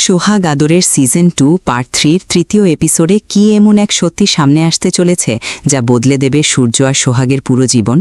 সোহাগ আদরের season 2 part 3-র তৃতীয় এপিসোডে কি এমন এক সত্যি সামনে আসতে চলেছে যা বদলে দেবে সূর্য আর সোহাগের পুরো জীবন।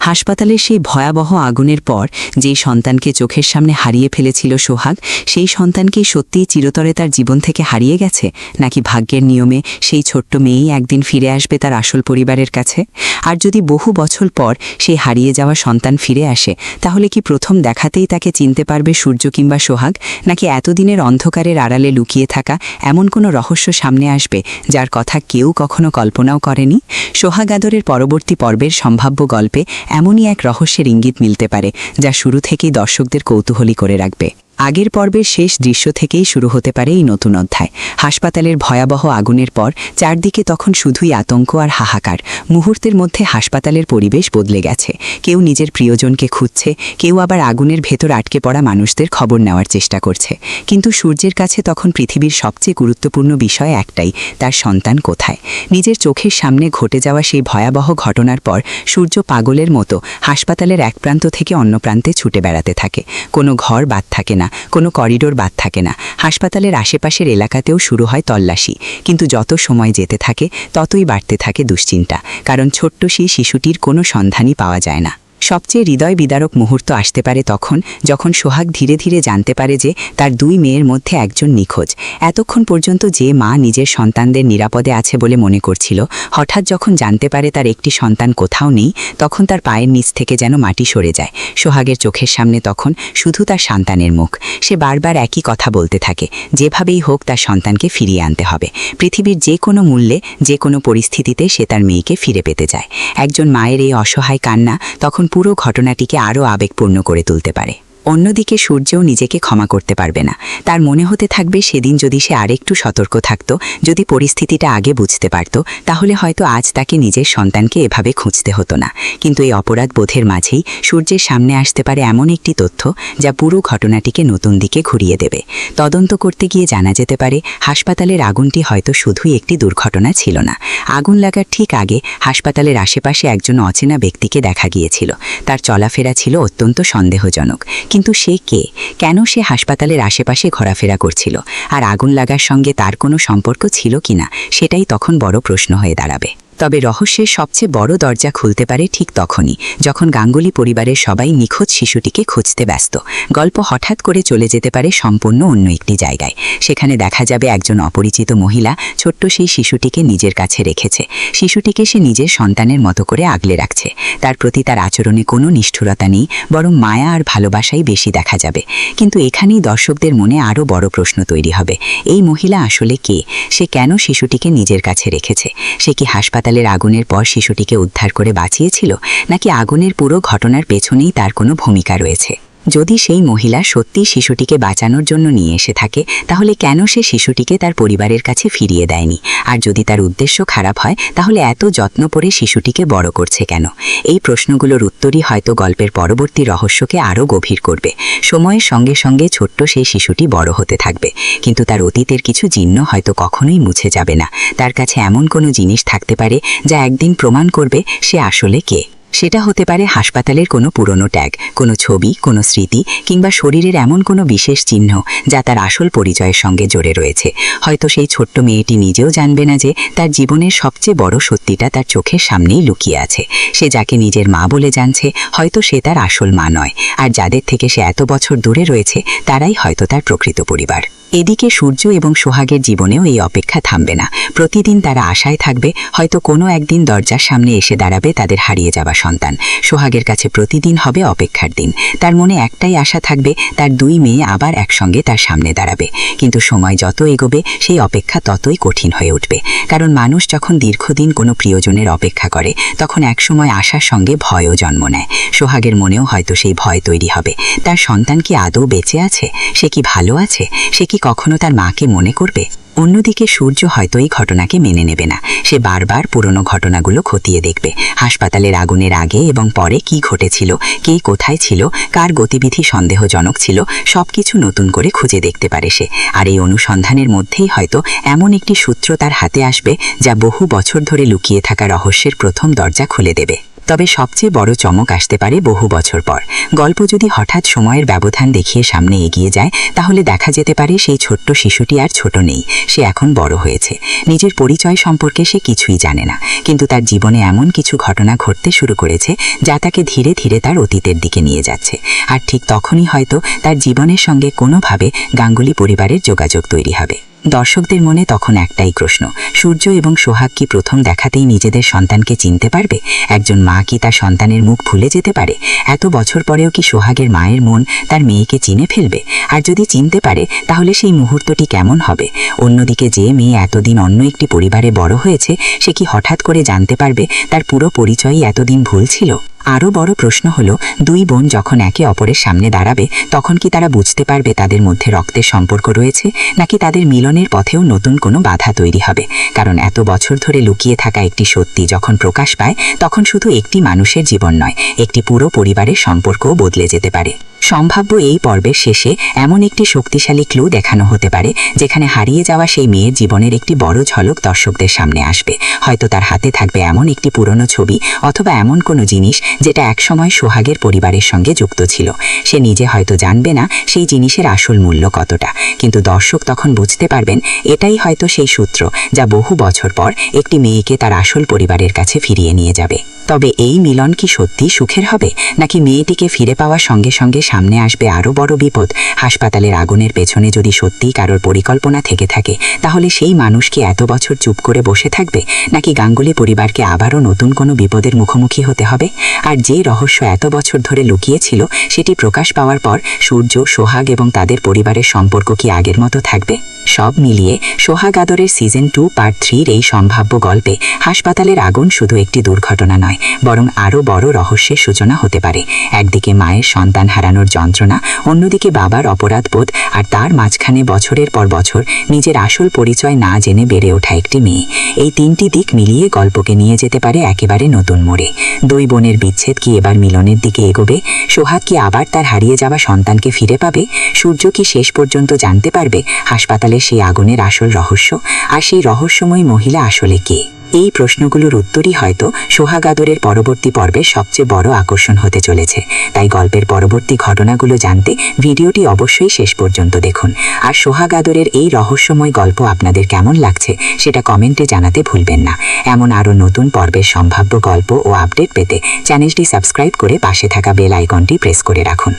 হাসপাতালের সেই ভয়াবহ আগুনের পর যেই সন্তানকে চোখের সামনে হারিয়ে ফেলেছিল সোহাগ, সেই সন্তানকেই সত্যিই চিরতরে তার জীবন থেকে হারিয়ে গেছে, নাকি ভাগ্যের নিয়মে সেই ছোট্ট মেয়েই একদিন ফিরে আসবে তার আসল পরিবারের কাছে? আর যদি বহু বছর পর সেই হারিয়ে যাওয়া সন্তান ফিরে আসে, তাহলে কি প্রথম দেখাতেই তাকে চিনতে পারবে সূর্য কিংবা সোহাগ, নাকি এতদিনের অন্ধকারের আড়ালে লুকিয়ে থাকা এমন কোনো রহস্য সামনে আসবে যার কথা কেউ কখনো কল্পনাও করেনি? সোহাগ আদরের পরবর্তী পর্বের সম্ভাব্য গল্পে এমনই এক রহস্যের ইঙ্গিত মিলতে পারে যা শুরু থেকেই দর্শকদের কৌতূহলী করে রাখবে। আগের পর্বের শেষ দৃশ্য থেকেই শুরু হতে পারে এই নতুন অধ্যায়। হাসপাতালের ভয়াবহ আগুনের পর চারদিকে তখন শুধুই আতঙ্ক আর হাহাকার। মুহূর্তের মধ্যে হাসপাতালের পরিবেশ বদলে গেছে। কেউ নিজের প্রিয়জনকে খুঁজছে, কেউ আবার আগুনের ভেতর আটকে পড়া মানুষদের খবর নেওয়ার চেষ্টা করছে। কিন্তু সূর্যের কাছে তখন পৃথিবীর সবচেয়ে গুরুত্বপূর্ণ বিষয় একটাই, তার সন্তান কোথায়। নিজের চোখের সামনে ঘটে যাওয়া সেই ভয়াবহ ঘটনার পর সূর্য পাগলের মতো হাসপাতালের এক প্রান্ত থেকে অন্য প্রান্তে ছুটে বেড়াতে থাকে। কোনো ঘর বাদ থাকে না, কোনো করিডোর বাদ থাকে না। হাসপাতালের আশেপাশের এলাকাতেও শুরু হয় তল্লাশি। কিন্তু যত সময় যেতে থাকে ততই বাড়তে থাকে দুশ্চিন্তা, কারণ ছোট্ট সেই শিশুটির কোনো সন্ধানই পাওয়া যায় না। সবচেয়ে হৃদয় বিদারক মুহূর্ত আসতে পারে তখন, যখন সোহাগ ধীরে ধীরে জানতে পারে যে তার দুই মেয়ের মধ্যে একজন নিখোঁজ। এতক্ষণ পর্যন্ত যে মা নিজের সন্তানদের নিরাপদে আছে বলে মনে করছিল, হঠাৎ যখন জানতে পারে তার একটি সন্তান কোথাও নেই, তখন তার পায়ের নিচ থেকে যেন মাটি সরে যায়। সোহাগের চোখের সামনে তখন শুধু তার সন্তানের মুখ। সে বারবার একই কথা বলতে থাকে, যেভাবেই হোক তার সন্তানকে ফিরিয়ে আনতে হবে। পৃথিবীর যে কোনো মূল্যে, যে কোনো পরিস্থিতিতে সে তার মেয়েকে ফিরে পেতে চায়। একজন মায়ের এই অসহায় কান্না তখন পুরো ঘটনাটিকে আরও আবেগপূর্ণ করে তুলতে পারে। অন্যদিকে সূর্যও নিজেকে ক্ষমা করতে পারবে না। তার মনে হতে থাকবে সেদিন যদি সে আরেকটু সতর্ক থাকত, যদি পরিস্থিতিটা আগে বুঝতে পারত, তাহলে হয়তো আজ তাকে নিজের সন্তানকে এভাবে খুঁজতে হতো না। কিন্তু এই অপরাধ বোধের মাঝেই সূর্যের সামনে আসতে পারে এমন একটি তথ্য যা পুরো ঘটনাটিকে নতুন দিকে ঘুরিয়ে দেবে। তদন্ত করতে গিয়ে জানা যেতে পারে হাসপাতালের আগুনটি হয়তো শুধুই একটি দুর্ঘটনা ছিল না। আগুন লাগার ঠিক আগে হাসপাতালের আশেপাশে একজন অচেনা ব্যক্তিকে দেখা গিয়েছিল। তার চলাফেরা ছিল অত্যন্ত সন্দেহজনক। কিন্তু সে কে? কেন সে হাসপাতালের আশেপাশে ঘোরাফেরা করছিল? আর আগুন লাগার সঙ্গে তার কোনো সম্পর্ক ছিল কিনা, সেটাই তখন বড় প্রশ্ন হয়ে দাঁড়াবে। তবে রহস্যের সবচেয়ে বড় দরজা খুলতে পারে ঠিক তখনই, যখন গাঙ্গুলি পরিবারের সবাই নিখোঁজ শিশুটিকে খুঁজতে ব্যস্ত। গল্প হঠাৎ করে চলে যেতে পারে সম্পূর্ণ অন্য একটি জায়গায়। সেখানে দেখা যাবে একজন অপরিচিত মহিলা ছোট্ট সেই শিশুটিকে নিজের কাছে রেখেছে। শিশুটিকে সে নিজের সন্তানের মতো করে আগলে রাখছে। তার প্রতি তার আচরণে কোনো নিষ্ঠুরতা নেই, বরং মায়া আর ভালোবাসাই বেশি দেখা যাবে। কিন্তু এখানেই দর্শকদের মনে আরও বড় প্রশ্ন তৈরি হবে। এই মহিলা আসলে কে? সে কেন শিশুটিকে নিজের কাছে রেখেছে? সে কি হাসপাতালের আগুনের পর শিশুটিকে উদ্ধার করে বাঁচিয়েছিল, নাকি আগুনের পুরো ঘটনার পেছনেই তার কোনো ভূমিকা রয়েছে? যদি সেই মহিলা সত্যি শিশুটিকে বাঁচানোর জন্য নিয়ে এসে থাকে, তাহলে কেন সে শিশুটিকে তার পরিবারের কাছে ফিরিয়ে দেয়নি? আর যদি তার উদ্দেশ্য খারাপ হয়, তাহলে এত যত্ন করে শিশুটিকে বড় করছে কেন? এই প্রশ্নগুলোর উত্তরই হয়তো গল্পের পরবর্তী রহস্যকে আরও গভীর করবে। সময়ের সঙ্গে সঙ্গে ছোট্ট সেই শিশুটি বড় হতে থাকবে, কিন্তু তার অতীতের কিছু চিহ্ন হয়তো কখনোই মুছে যাবে না। তার কাছে এমন কোনো জিনিস থাকতে পারে যা একদিন প্রমাণ করবে সে আসলে কে। সেটা হতে পারে হাসপাতালের কোনো পুরনো ট্যাগ, কোনো ছবি, কোনো স্মৃতি, কিংবা শরীরের এমন কোনো বিশেষ চিহ্ন যা তার আসল পরিচয়ের সঙ্গে জড়ে রয়েছে। হয়তো সেই ছোট্ট মেয়েটি নিজেও জানবে না যে তার জীবনের সবচেয়ে বড় সত্যিটা তার চোখের সামনেই লুকিয়ে আছে। সে যাকে নিজের মা বলে জানছে, হয়তো সে তার আসল মা নয়। আর যাদের থেকে সে এত বছর দূরে রয়েছে, তারাই হয়তো তার প্রকৃত পরিবার। এদিকে সূর্য এবং সোহাগের জীবনেও এই অপেক্ষা থামবে না। প্রতিদিন তারা আশায় থাকবে, হয়তো কোনো একদিন দরজার সামনে এসে দাঁড়াবে তাদের হারিয়ে যাওয়া সন্তান। সোহাগের কাছে প্রতিদিন হবে অপেক্ষার দিন। তার মনে একটাই আশা থাকবে, তার দুই মেয়ে আবার একসঙ্গে তার সামনে দাঁড়াবে। কিন্তু সময় যত এগোবে, সেই অপেক্ষা ততই কঠিন হয়ে উঠবে। কারণ মানুষ যখন দীর্ঘদিন কোনো প্রিয়জনের অপেক্ষা করে, তখন একসময় আশার সঙ্গে ভয়ও জন্ম নেয়। সোহাগের মনেও হয়তো সেই ভয় তৈরি হবে। তার সন্তান কি আদৌ বেঁচে আছে? সে কি ভালো আছে? সে কি কখনো তার মাকে মনে করবে? অন্যদিকে সূর্য হয়তো এই ঘটনাকে মেনে নেবে না। সে বারবার পুরনো ঘটনাগুলো খতিয়ে দেখবে। হাসপাতালের আগুনের আগে এবং পরে কি ঘটেছিল, কে কোথায় ছিল, কার গতিবিধি সন্দেহজনক ছিল, সবকিছু নতুন করে খুঁজে দেখতে পারে সে। আর এই অনুসন্ধানের মধ্যেই হয়তো এমন একটি সূত্র তার হাতে আসবে যা বহু বছর ধরে লুকিয়ে থাকা রহস্যের প্রথম দরজা খুলে দেবে। তবে সবচেয়ে বড় চমক আসতে পারে বহু বছর পর। গল্প যদি হঠাৎ সময়ের ব্যবধান দেখিয়ে সামনে এগিয়ে যায়, তাহলে দেখা যেতে পারে সেই ছোট্ট শিশুটি আর ছোট নেই, সে এখন বড় হয়েছে। নিজের পরিচয় সম্পর্কে সে কিছুই জানে না, কিন্তু তার জীবনে এমন কিছু ঘটনা ঘটতে শুরু করেছে যা তাকে ধীরে ধীরে তার অতীতের দিকে নিয়ে যাচ্ছে। আর ঠিক তখনই হয়তো তার জীবনের সঙ্গে কোনোভাবে গাঙ্গুলি পরিবারের যোগাযোগ তৈরি হবে। দর্শকদের মনে তখন একটাই প্রশ্ন, সূর্য এবং সোহাগ কি প্রথম দেখাতেই নিজেদের সন্তানকে চিনতে পারবে? একজন মা কি তার সন্তানের মুখ ভুলে যেতে পারে? এত বছর পরেও কি সোহাগের মায়ের মন তার মেয়েকে চিনে ফেলবে? আর যদি চিনতে পারে, তাহলে সেই মুহূর্তটি কেমন হবে? অন্যদিকে যে মেয়ে এতদিন অন্য একটি পরিবারে বড় হয়েছে, সে কি হঠাৎ করে জানতে পারবে তার পুরো পরিচয়ই এতদিন ভুল ছিল? আরও বড় প্রশ্ন হলো, দুই বোন যখন একে অপরের সামনে দাঁড়াবে, তখন কি তারা বুঝতে পারবে তাদের মধ্যে রক্তের সম্পর্ক রয়েছে, নাকি তাদের মিলনের পথেও নতুন কোনো বাধা তৈরি হবে? কারণ এত বছর ধরে লুকিয়ে থাকা একটি সত্যি যখন প্রকাশ পায়, তখন শুধু একটি মানুষের জীবন নয়, একটি পুরো পরিবারের সম্পর্কও বদলে যেতে পারে। সম্ভাব্য এই পর্বের শেষে এমন একটি শক্তিশালী ক্লু দেখানো হতে পারে, যেখানে হারিয়ে যাওয়া সেই মেয়ের জীবনের একটি বড় ঝলক দর্শকদের সামনে আসবে। হয়তো তার হাতে থাকবে এমন একটি পুরনো ছবি, অথবা এমন কোনো জিনিস যেটা একসময় সোহাগের পরিবারের সঙ্গে যুক্ত ছিল। সে নিজে হয়তো জানবে না সেই জিনিসের আসল মূল্য কতটা, কিন্তু দর্শক তখন বুঝতে পারবেন এটাই হয়তো সেই সূত্র যা বহু বছর পর একটি মেয়েকে তার আসল পরিবারের কাছে ফিরিয়ে নিয়ে যাবে। তবে এই মিলন কি সত্যি সুখের হবে, নাকি মেয়েটিকে ফিরে পাওয়ার সঙ্গে সঙ্গে সামনে আসবে আরও বড় বিপদ? হাসপাতালের আগুনের পেছনে যদি সত্যিই কারোর পরিকল্পনা থেকে থাকে, তাহলে সেই মানুষ কি এত বছর চুপ করে বসে থাকবে, নাকি গাঙ্গুলি পরিবারকে আবারও নতুন কোনো বিপদের মুখোমুখি হতে হবে? আর যে রহস্য এত বছর ধরে লুকিয়েছিল, সেটি প্রকাশ পাওয়ার পর সূর্য, সোহাগ এবং তাদের পরিবারের সম্পর্ক কি আগের মতো থাকবে? সব মিলিয়ে সোহাগ আদরের সিজন 2 পার্ট 3 এই সম্ভাব্য গল্পে হাসপাতালের আগুন শুধু একটি দুর্ঘটনা নয়, বরং আরও বড় রহস্যের সূচনা হতে পারে। একদিকে মায়ের সন্তান হারানোর যন্ত্রণা, অন্যদিকে বাবার অপরাধবোধ, আর তার মাঝখানে বছরের পর বছর নিজের আসল পরিচয় না জেনে বেড়ে ওঠা একটি মেয়ে। এই তিনটি দিক মিলিয়ে গল্পকে নিয়ে যেতে পারে একেবারে নতুন মোড়ে। দুই বোনের বিচ্ছেদ কি এবার মিলনের দিকে এগোবে? সোহাগ কি আবার তার হারিয়ে যাওয়া সন্তানকে ফিরে পাবে? সূর্য কি শেষ পর্যন্ত জানতে পারবে হাসপাতালে সেই আগুনের আসল রহস্য? আর সেই রহস্যময়ী মহিলা আসলে কে? এই প্রশ্নগুলোর উত্তরই হয়তো সোহাগ আদরের পরবর্তী পর্বের সবচেয়ে বড় আকর্ষণ হতে চলেছে। তাই গল্পের পরবর্তী ঘটনাগুলো জানতে ভিডিওটি অবশ্যই শেষ পর্যন্ত দেখুন। আর সোহাগ আদরের এই রহস্যময় গল্প আপনাদের কেমন লাগছে সেটা কমেন্টে জানাতে ভুলবেন না। এমন আরও নতুন পর্বের সম্ভাব্য গল্প ও আপডেট পেতে চ্যানেলটি সাবস্ক্রাইব করে পাশে থাকা বেল আইকনটি প্রেস করে রাখুন।